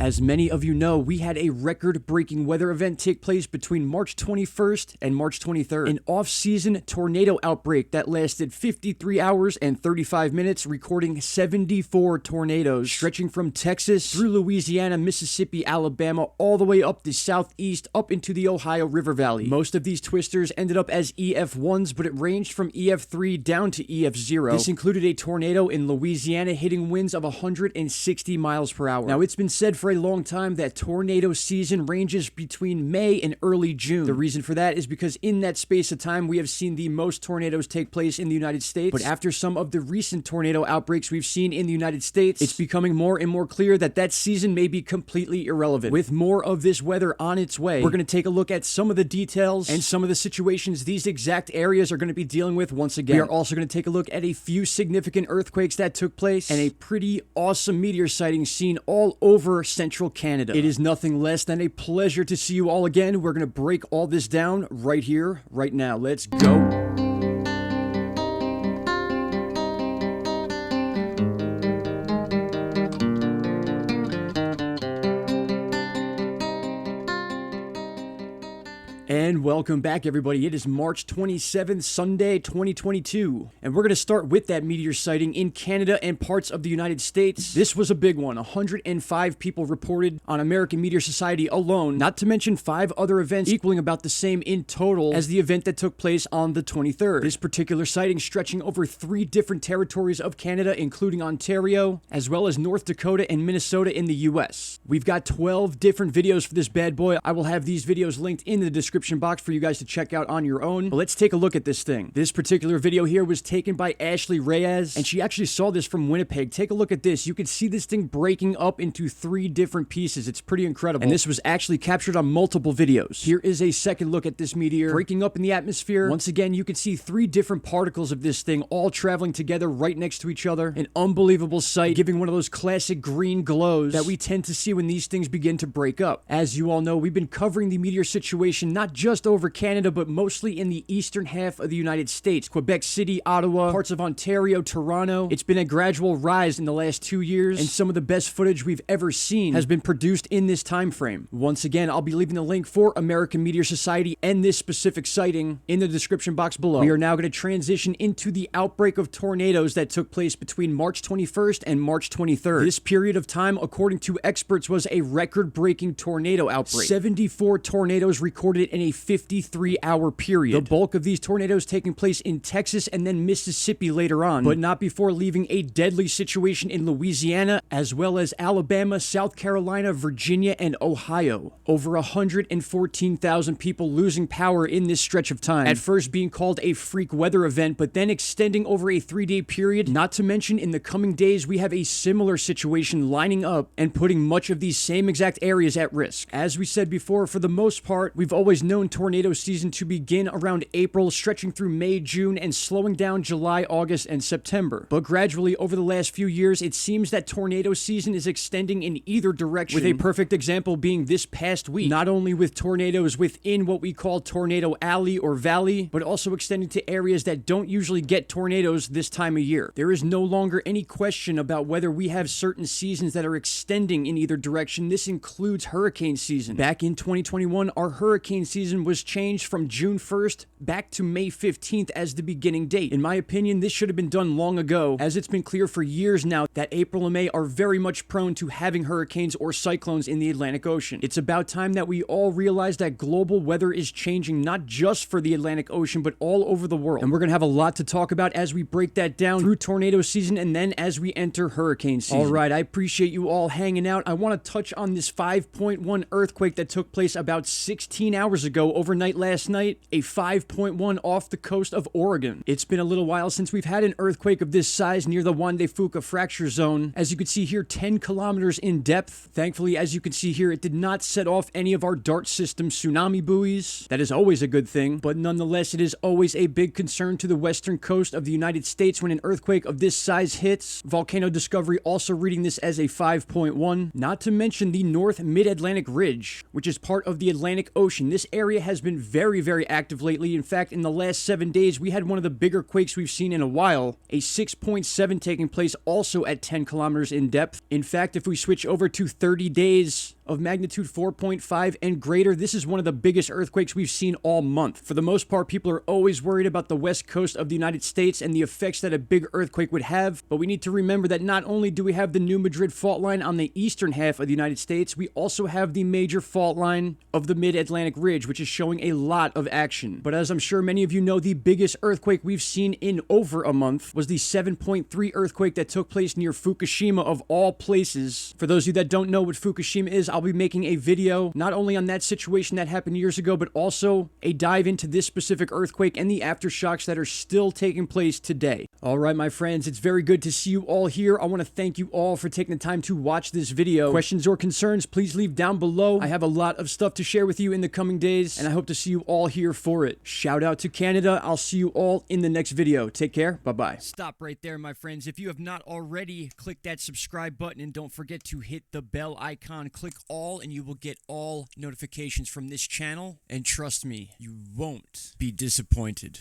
As many of you know, we had a record-breaking weather event take place between March 21st and March 23rd. An off-season tornado outbreak that lasted 53 hours and 35 minutes, recording 74 tornadoes, stretching from Texas through Louisiana, Mississippi, Alabama, all the way up the southeast, up into the Ohio River Valley. Most of these twisters ended up as EF1s, but it ranged from EF3 down to EF0. This included a tornado in Louisiana hitting winds of 160 miles per hour. Now, it's been said for a long time that tornado season ranges between May and early June. The reason for that is because in that space of time, we have seen the most tornadoes take place in the United States. But after some of the recent tornado outbreaks we've seen in the United States, it's becoming more and more clear that that season may be completely irrelevant. With more of this weather on its way, we're going to take a look at some of the details and some of the situations these exact areas are going to be dealing with once again. We are also going to take a look at a few significant earthquakes that took place and a pretty awesome meteor sighting seen all over central Canada. It is nothing less than a pleasure to see you all again. We're going to break all this down right here, right now. Let's go. And welcome back, everybody. It is March 27th, Sunday, 2022. And we're going to start with that meteor sighting in Canada and parts of the United States. This was a big one. 105 people reported on American Meteor Society alone, not to mention 5 other events equaling about the same in total as the event that took place on the 23rd. This particular sighting stretching over 3 different territories of Canada, including Ontario, as well as North Dakota and Minnesota in the US. We've got 12 different videos for this bad boy. I will have these videos linked in the description box for you guys to check out on your own. But let's take a look at this thing. This particular video here was taken by Ashley Reyes, and she actually saw this from Winnipeg. Take a look at this. You can see this thing breaking up into 3 different pieces. It's pretty incredible. And this was actually captured on multiple videos. Here is a second look at this meteor breaking up in the atmosphere. Once again, you can see 3 different particles of this thing all traveling together right next to each other. An unbelievable sight, giving one of those classic green glows that we tend to see when these things begin to break up. As you all know, we've been covering the meteor situation not just over Canada, but mostly in the eastern half of the United States. Quebec City, Ottawa, parts of Ontario, Toronto. It's been a gradual rise in the last 2 years, and some of the best footage we've ever seen has been produced in this time frame. Once again, I'll be leaving the link for American Meteor Society and this specific sighting in the description box below. We are now going to transition into the outbreak of tornadoes that took place between March 21st and March 23rd. This period of time, according to experts, was a record-breaking tornado outbreak. 74 tornadoes recorded in a 53-hour period. The bulk of these tornadoes taking place in Texas and then Mississippi later on, but not before leaving a deadly situation in Louisiana, as well as Alabama, South Carolina, Virginia, and Ohio. Over 114,000 people losing power in this stretch of time. At first being called a freak weather event, but then extending over a 3-day period. Not to mention, in the coming days, we have a similar situation lining up and putting much of these same exact areas at risk. As we said before, for the most part, we've always known tornado season to begin around April, stretching through May, June, and slowing down July, August, and September. But gradually, over the last few years, it seems that tornado season is extending in either direction, with a perfect example being this past week. Not only with tornadoes within what we call Tornado Alley or Valley, but also extending to areas that don't usually get tornadoes this time of year. There is no longer any question about whether we have certain seasons that are extending in either direction. This includes hurricane season. Back in 2021, our hurricane season was changed from June 1st back to May 15th as the beginning date. In my opinion, this should have been done long ago, as it's been clear for years now that April and May are very much prone to having hurricanes or cyclones in the Atlantic Ocean. It's about time that we all realize that global weather is changing, not just for the Atlantic Ocean, but all over the world. And we're going to have a lot to talk about as we break that down through tornado season and then as we enter hurricane season. All right, I appreciate you all hanging out. I want to touch on this 5.1 earthquake that took place about 16 hours ago overnight last night, a 5.1 off the coast of Oregon. It's been a little while since we've had an earthquake of this size near the Juan de Fuca fracture zone. As you can see here, 10 kilometers in depth. Thankfully, as you can see here, it did not set off any of our DART system tsunami buoys. That is always a good thing, but nonetheless, it is always a big concern to the western coast of the United States when an earthquake of this size hits. Volcano Discovery also reading this as a 5.1. Not to mention the North Mid-Atlantic Ridge, which is part of the Atlantic Ocean. This area has been very, very active lately. In fact, in the last 7 days, we had one of the bigger quakes we've seen in a while, a 6.7 taking place also at 10 kilometers in depth. In fact, if we switch over to 30 days of magnitude 4.5 and greater, this is one of the biggest earthquakes we've seen all month. For the most part, people are always worried about the west coast of the United States and the effects that a big earthquake would have, but we need to remember that not only do we have the New Madrid fault line on the eastern half of the United States, we also have the major fault line of the Mid-Atlantic Ridge, which is showing a lot of action. But as I'm sure many of you know, the biggest earthquake we've seen in over a month was the 7.3 earthquake that took place near Fukushima of all places. For those of you that don't know what Fukushima is, I'll be making a video not only on that situation that happened years ago, but also a dive into this specific earthquake and the aftershocks that are still taking place today. All right, my friends, it's very good to see you all here. I want to thank you all for taking the time to watch this video. Questions or concerns, please leave down below. I have a lot of stuff to share with you in the coming days, and I hope to see you all here for it. Shout out to Canada. I'll see you all in the next video. Take care. Bye-bye. Stop right there, my friends. If you have not already, click that subscribe button, and don't forget to hit the bell icon. Click all, and you will get all notifications from this channel. And trust me, you won't be disappointed.